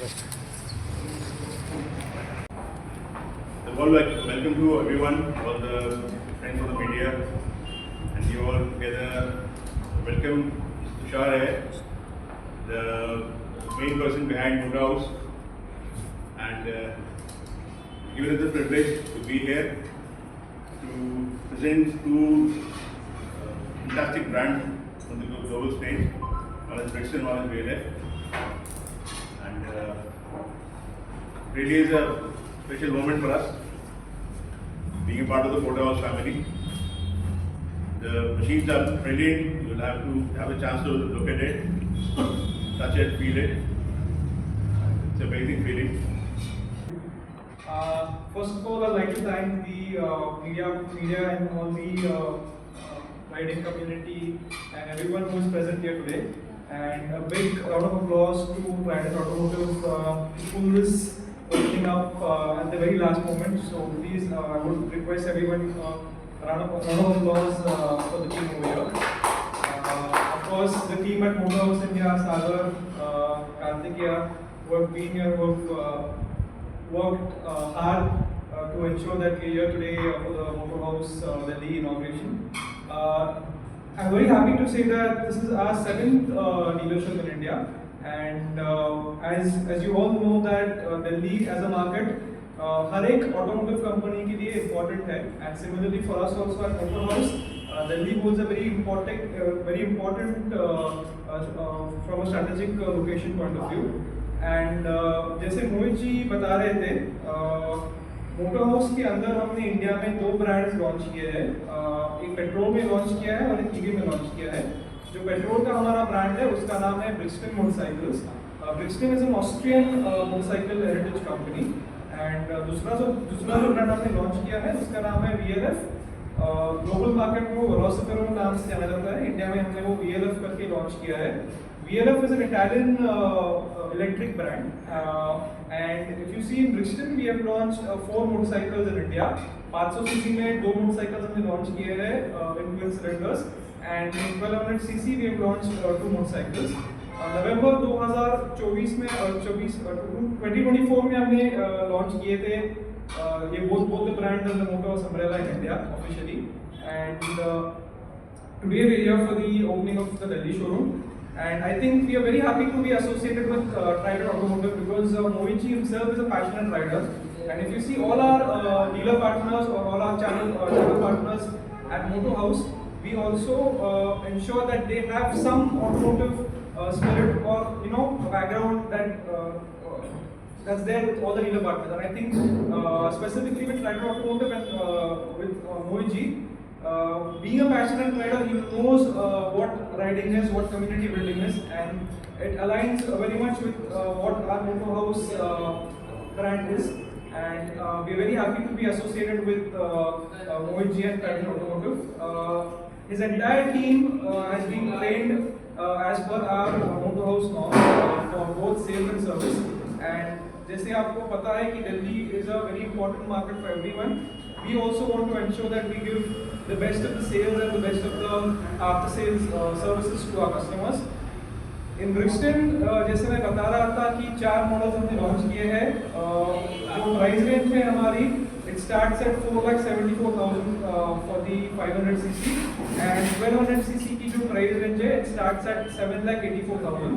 Welcome to everyone, all the friends of the media, and you all together. Welcome Tushar hai, the main person behind Motor House, and given us the privilege to be here to present two fantastic brands on the global stage. One is Brixton, one is VLF, and really is a special moment for us being a part of the Motor House family. The machines are brilliant. You'll have to have a chance to look at it, touch it, feel it. It's an amazing feeling. First of all, I'd like to thank the media and all the riding community and everyone who is present here today. And a big round of applause to Trident Automotive to pull this opening up at the very last moment. So please, I would request everyone round of applause for the team over here. Of course, the team at Motor House India, Sagar, Kartikeya, who have been here, who have worked hard to ensure that we are here today for the Motor House Delhi inauguration. I'm very happy to say that this is our 7th dealership in India, and as you all know that Delhi as a market हर एक automotive company के लिए important है, and similarly for us also at Motor House, Delhi holds a very important from a strategic location point of view. And जैसे मोहित जी बता रहे थे, motor house के अंदर हमने इंडिया में 2 ब्रांड्स लॉन्च किए हैं, एक पेट्रोल में लॉन्च किया है और एक ईवी में लॉन्च किया है। जो पेट्रोल का हमारा ब्रांड है उसका नाम है Brixton motorcycles. Brixton is an Austrian motorcycle heritage company, and दूसरा जो ब्रांड हमने लॉन्च किया है उसका नाम है VLF। ग्लोबल मार्केट में वो वेलोसिफेरो नाम से जाना जाता है, इंडिया में हमने वो VLF करके लॉन्च किया है। VLF is an Italian electric brand, and if you see in Brixton, we have launched 4 motorcycles in India. 500 cc में 2 motorcycles हमने launch किए हैं in twin cylinders, and in 1200 cc we have launched 2 motorcycles. नवंबर 2024 में 2024 में हमने launch किए थे ये both the brands under the Motor House umbrella in India officially, and today we are here for the opening of the Delhi showroom. And I think we are very happy to be associated with Trident Automotive because Mohit ji himself is a passionate rider. And if you see all our dealer partners or all our channel partners at Motor House, we also ensure that they have some automotive spirit or background that's there with all the dealer partners. And I think specifically with Trident Automotive and with Mohit ji, being a passionate rider, he knows what riding is, what community building is, and it aligns very much with what our Motor House brand is. And we are very happy to be associated with Mohit ji and Trident Automotive. His entire team has been trained as per our Motor House norms for both sales and service. And जैसे आपको पता है कि Delhi is a very important market for everyone, we also want to ensure that we give the best of the sales and the best of the after sales services to our customers. In Brixton, जैसे मैं बता रहा था कि 4 models हमने launch किए हैं, जो प्राइस रेंज है हमारी, it starts at 4,74,000 for the 500 cc, and 1200 cc की जो प्राइस रेंज है, it starts at 7,84,000.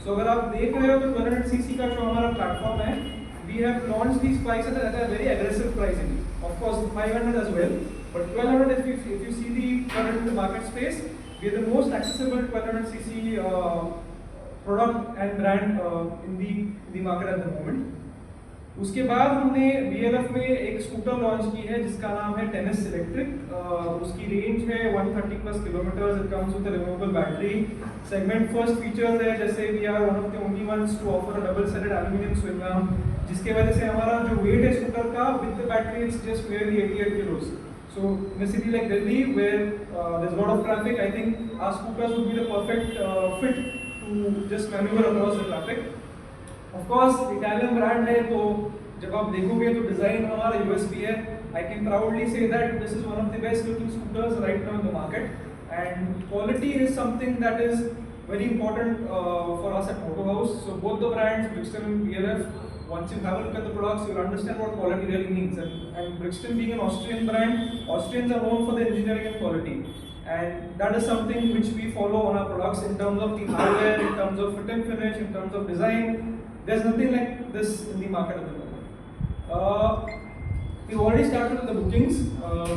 So अगर आप देख रहे हो तो 1200 cc का जो हमारा प्लेटफॉर्म है, we have launched these prices at a very aggressive pricing. Of course, 500 as well, but 1200, if you see the current in the market space, we are the most accessible 1200 cc product and brand in the market at the moment. उसके बाद हमने VLF में एक scooter launch की है जिसका नाम है टेनिस इलेक्ट्रिक। उसकी रेंज है 130 plus kilometres. It comes with a removable battery. Segment first features है जैसे we are one of the only ones to offer a double seated aluminium swing arm, जिसके वजह से हमारा जो वेट है स्कूटर का with the battery it's just very 88 kilos. So in a city like Delhi where there's a lot of traffic, I think our scooters would be the perfect fit to just maneuver across the traffic. Of course, Italian brand है तो जब आप देखोगे तो design हमारा USP है. I can proudly say that this is one of the best looking scooters right now in the market, and quality is something that is very important for us at Motor House. House. So both the brands, Brixton and BLF, once you have a look at the products, you'll understand what quality really means. And Brixton being an Austrian brand, Austrians are known for the engineering and quality. And that is something which we follow on our products in terms of the hardware, in terms of fit and finish, in terms of design. There's nothing like this in the market at the moment. We've already started with the bookings.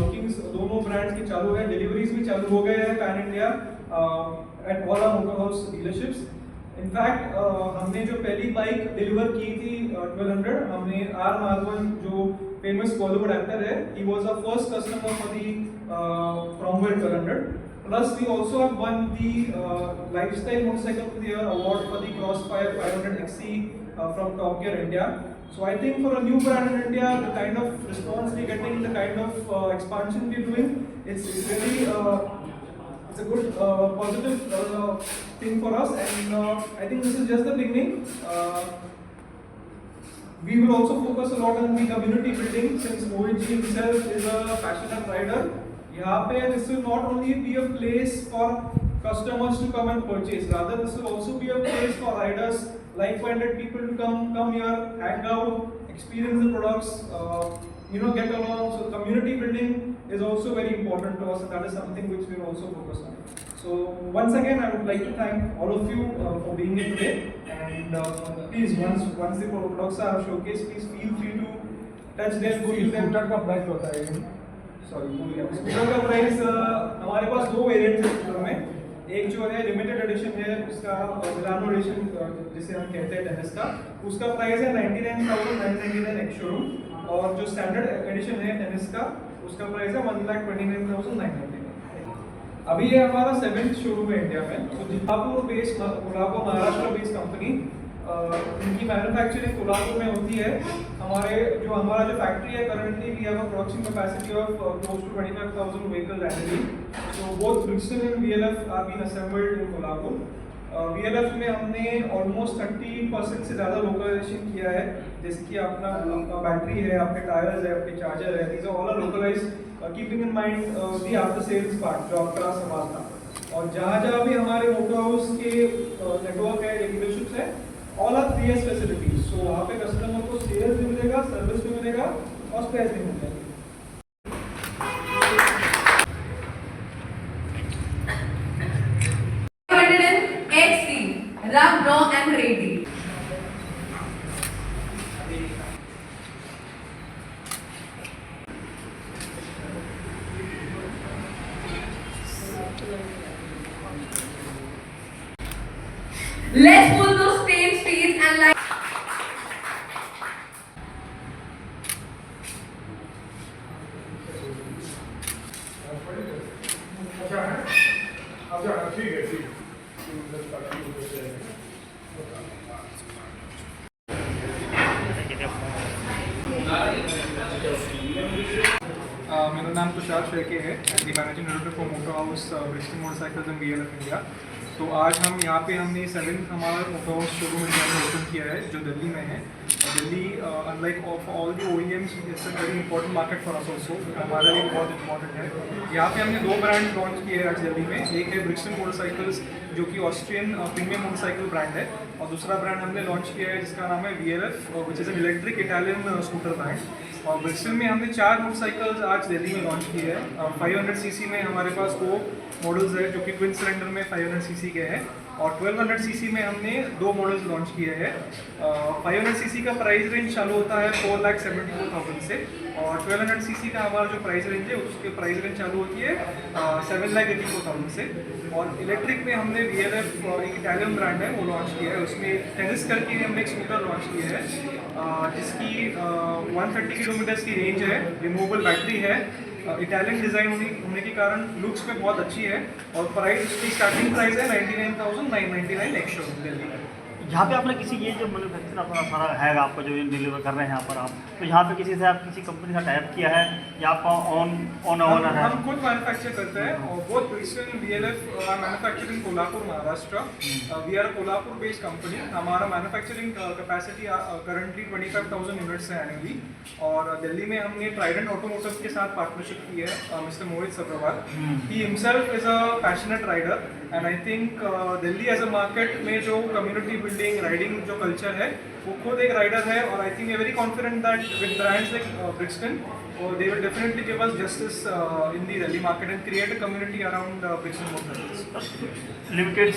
Bookings दोनों brands की चालू है, deliveries भी चालू हो गए हैं pan India at all our Motor House dealerships. In fact, हमने जो पहली बाइक डिलीवर की थी 1200, हमने R Madhavan जो famous Bollywood actor है, he was our first customer for the Cromwell 1200. Plus, we also have won the Lifestyle Motorcycle of the Year award for the Crossfire 500 XC from Top Gear India. So I think for a new brand in India, the kind of response we're getting, the kind of expansion we're doing, it's really it's a good positive thing for us, and I think this is just the beginning. We will also focus a lot on the community building, since Mohit ji himself is a passionate rider. यहाँ पे this will not only be a place for customers to come and purchase, rather this will also be a place for riders, like-minded people to come here, hang out, experience the products, get along. So community building is also very important to us, and that is something which we will also focus on. So once again, I would like to thank all of you for being here today, and please once the products are showcased, please feel free to touch them, feel them. Scooter का price होता है scooter का price हमारे पास दो variants है scooter में। एक जो है लिमिटेड एडिशन है, उसका मिलानो एडिशन जिसे हम कहते हैं टेनिस का, उसका प्राइस है 99,999 एक्स शोरूम, और जो स्टैंडर्ड एडिशन है टेनिस का, उसका प्राइस है 1,29,999। अभी ये हमारा 7th शोरूम है इंडिया में। तो Kolhapur based, Kolhapur Maharashtra based company, इनकी मैन्युफैक्चरिंग कोल्हापुर में होती है। हमारा जो फैक्ट्री है, currently we have a production capacity of close to 25,000 vehicles annually. So both Brixton and VLF are been assembled in Kolhapur. VLF में हमने ऑलमोस्ट 30% से ज़्यादा लोकलाइजेशन किया है, जैसे कि आपका बैटरी है, आपके टायर्स है, आपके चार्जर है, these are all localised, keeping in mind the after sales part जो आपका संभालना। और जहाँ भी हमारे मोटर हाउस के नेटवर्क है या डीलरशिप्स है, ऑल आर 3S फैसिलिटीज। सो वहाँ पे कस्टमर को सेल्स भी मिलेगा, सर्विस भी मिलेगा और स्पेयर्स भी मिलेगा। Ram, Raw and Ready. Let's pull those same speeds and like. ठीक है मेरा नाम तुषार शेखे है, the managing director for motor house Brixton motorcycles and VLF India. तो आज हम यहाँ पे हमने 7th हमारा मोटर हाउस शोरूम इंडिया में ओपन किया है, जो दिल्ली में है। Delhi unlike of all the OEMs it's a very important market for us also, हमारे लिए बहुत इंपॉर्टेंट है। यहाँ पे हमने 2 ब्रांड लॉन्च किए हैं आज दिल्ली में। एक है ब्रिक्स्टन मोटरसाइकिल्स, जो कि ऑस्ट्रियन प्रीमियम मोटरसाइकिल ब्रांड है, और दूसरा ब्रांड हमने लॉन्च किया है जिसका नाम है VLF, which is an electric Italian scooter brand. और ब्रिक्स्टन में हमने 4 मोटरसाइकिल्स आज दिल्ली में लॉन्च किए हैं। 500cc में हमारे पास 2 मॉडल्स है, जो कि ट्विन सिलेंडर में 500cc के हैं, और 1200cc में हमने 2 मॉडल्स लॉन्च किए हैं। 500cc का प्राइस रेंज चालू होता है 4,74,000 से, और 1200cc का हमारा जो प्राइस रेंज है उसके प्राइस रेंज चालू होती है 7,84,000 से। और इलेक्ट्रिक में हमने VLF, एक इटालियन ब्रांड है, वो लॉन्च किया है। उसमें टेनिस करके हमने एक स्कूटर लॉन्च किया है, जिसकी 130 किलोमीटर्स की रेंज है, रिमूवेबल बैटरी है, इटालियन डिज़ाइन होने के कारण लुक्स में बहुत अच्छी है, और प्राइस उसकी स्टार्टिंग प्राइस है 99,999 एक्स शोरूम दिल्ली। यहाँ पे आपने किसी ये जो मैन्युफैक्चर अपना सारा है आपका जो डिलीवर कर रहे हैं यहाँ पर आप, तो यहाँ पे किसी से आप किसी कंपनी का टाइप किया है या आपका ऑन है? हम खुद मैन्युफैक्चर करते हैं, और both Brixton VLF are manufactured in Kolhapur Maharashtra. We are a Kolhapur based company. हमारा मैन्युफैक्चरिंग कैपेसिटी करंटली 25,000 यूनिट्स है एनुअली। और दिल्ली में हमने ट्राइडेंट ऑटोमोटिव के साथ पार्टनरशिप की है, mister Mohit Sabharwal. He himself is a passionate rider, and I think Delhi as a market में जो कम्युनिटी बिल्डिंग राइडिंग जो कल्चर है वो खुद एक राइडर है, और I think we very confident that with brands like Brixton they will definitely give us justice in the Delhi market and create a community around Brixton motorcycles. Limited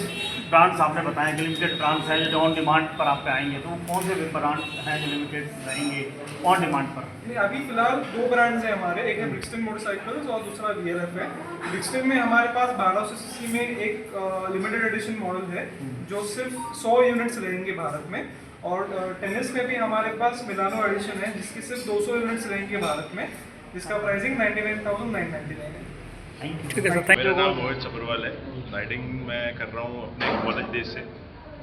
brands आपने बताया कि limited brands हैं जो on demand पर आप पे आएंगे, तो कौन से ब्रांड हैं जो लिमिटेड रहेंगे ऑन डिमांड पर? नहीं, अभी फिलहाल 2 ब्रांड्स हैं हमारे, एक है ब्रिक्सटन मोटरसाइकिल्स और दूसरा VLF है। ब्रिक्सटन में हमारे पास 1200 सीसी में एक लिमिटेड एडिशन मॉडल है जो सिर्फ 100 यूनिट्स रहेंगे भारत में, और टेनिस में भी हमारे पास मिलानो एडिशन है जिसकी सिर्फ 200 यूनिट्स रहेंगे भारत में, जिसका प्राइसिंग 99,999 है। ठीक है सर, थैंक मेरा यू। नाम मोहित सब्रवाल है। राइडिंग मैं कर रहा हूँ अपने कॉलेज डेज से,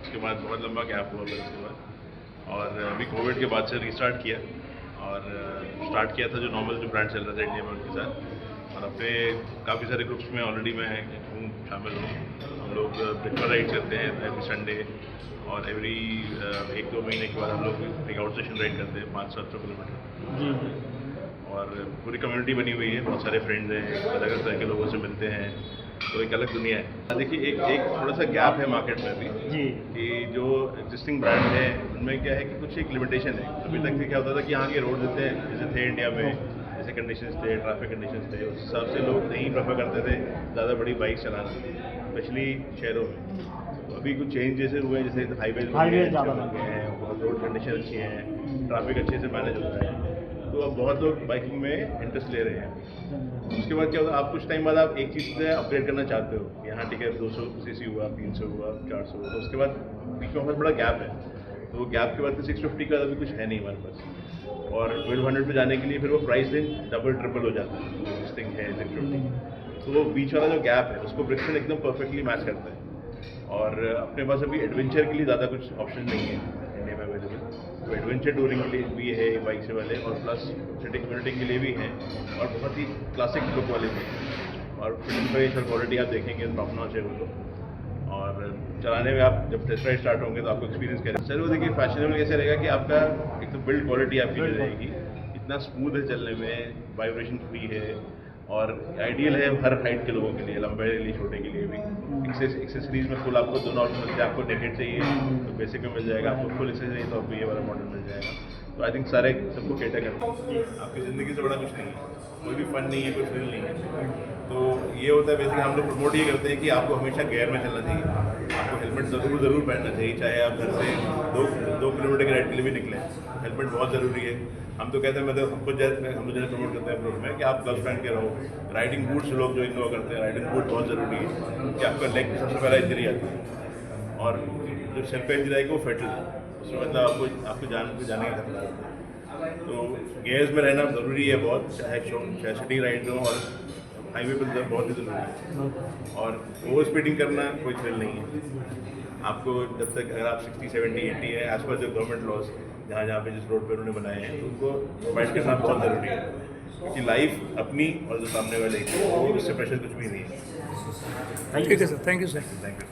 उसके बाद बहुत लंबा गैप हुआ फिर उसके बाद, और अभी कोविड के बाद से रिस्टार्ट किया, और स्टार्ट किया था जो नॉर्मल जो ब्रांड चल रहा था इंडिया में उनके साथ, और अपने काफ़ी सारे ग्रुप्स में ऑलरेडी मैं हूँ, शामिल हूँ। हम लोग प्रेफर राइड करते हैं एवरी संडे, और एवरी 1-2 महीने के बाद हम लोग एक आउट सेशन राइड करते हैं 500-700 किलोमीटर जी, और पूरी कम्युनिटी बनी हुई है, बहुत सारे फ्रेंड्स हैं, अलग अलग तरह के लोगों से मिलते हैं, तो एक अलग दुनिया है। देखिए एक थोड़ा सा गैप है मार्केट में भी जी, कि जो एग्जिस्टिंग ब्रांड है उनमें क्या है कि कुछ एक लिमिटेशन है। अभी तक क्या होता था कि यहाँ के रोड देते हैं जैसे थे इंडिया में, जैसे कंडीशंस थे, ट्रैफिक कंडीशंस थे, उस हिसाब से लोग नहीं प्रेफर करते थे ज़्यादा बड़ी बाइक चलाना, स्पेशली शहरों में। तो अभी कुछ चेंज जैसे हुए हैं, जैसे हाईवेज ज़्यादा बन गए हैं, बहुत रोड कंडीशन अच्छी हैं, ट्रैफिक अच्छे से मैनेज होता है, तो अब बहुत लोग बाइकिंग में इंटरेस्ट ले रहे हैं। उसके बाद क्या होता है, आप कुछ टाइम बाद आप एक चीज़ से अपग्रेड करना चाहते हो, यहाँ ठीक है 200 सीसी हुआ, 300 हुआ, 400 हुआ, तो उसके बाद बीच में बहुत बड़ा गैप है, तो वो गैप के बाद फिर 650 का अभी कुछ है नहीं हमारे पास, और 1200 पे जाने के लिए फिर वो प्राइस रेंज डबल ट्रिपल हो जाता है, जो लिस्टिंग है 650, तो वो बीच वाला जो गैप है उसको ब्रिक्सटन एकदम परफेक्टली मैच करता है। और अपने पास अभी एडवेंचर के लिए ज़्यादा कुछ ऑप्शन नहीं है इंडिया में अवेलेबल, तो एडवेंचर टूरिंग के लिए भी है बाइक से वाले, और प्लस सिटी कम्युनिटी के लिए भी हैं, और बहुत ही क्लासिक लुक वाले भी हैं, और फिटिंग फिनिश और क्वालिटी आप देखेंगे टॉप नॉच है वो तो, और चलाने में आप जब टेस्ट राइड स्टार्ट होंगे तो आपको एक्सपीरियंस करें। सर वो देखिए फैशनेबल कैसे रहेगा कि आपका एक तो बिल्ड क्वालिटी आपकी मिल रहेगी, इतना स्मूथ है चलने में, वाइब्रेशन फ्री है, और आइडियल है हर हाइट के लोगों के लिए, लंबे के लिए, छोटे के लिए भी। एक्सेसरीज में फुल आपको दोनों ऑप्शन मिलते हैं, आपको नेकेड चाहिए तो बेसिक में मिल जाएगा, आपको फुल एक्सेसरी चाहिए तो आपको ये वाला मॉडल मिल जाएगा। तो आई थिंक सारे सबको कैटर करते हैं। आपकी ज़िंदगी से बड़ा कुछ नहीं है, कोई भी फन नहीं है, कोई थ्रिल नहीं है, तो ये होता है बेसिकली हम लोग प्रमोट ये करते हैं कि आपको हमेशा गेयर में चलना चाहिए, आपको हेलमेट ज़रूर पहनना चाहिए, चाहे आप घर से 2 किलोमीटर के राइड के लिए भी निकलें, हेलमेट बहुत ज़रूरी है। हम तो कहते हैं, मतलब हम तो जैसे प्रमोट करते हैं ग्रुप में कि आप ग्लव्स पहन के रहो। राइडिंग बूट्स लोग जो इग्नोर करते हैं, राइडिंग बूट बहुत ज़रूरी है कि आपका लेग सबसे पहला इंजरी आती है, और जो सिर पे इंजरी आएगी वो फेटल है, उसमें मतलब आपको जाने का खतरा होता है। तो गेयर्स में रहना ज़रूरी है बहुत, चाहे सिटी राइड हो और हाईवे पर बहुत ही ज़रूरी है, और ओवर स्पीडिंग करना कोई थ्रिल नहीं है। आपको जब तक अगर आप 60, 70, 80 है एज पर जो गवर्नमेंट लॉज जहाँ पे जिस रोड पर उन्होंने बनाए हैं, तो उनको प्रोवाइड करना बहुत ज़रूरी है, क्योंकि लाइफ अपनी और जो सामने वाले की, और उससे प्रेशर कुछ भी नहीं है। ठीक है sir, thank you sir. Thank you.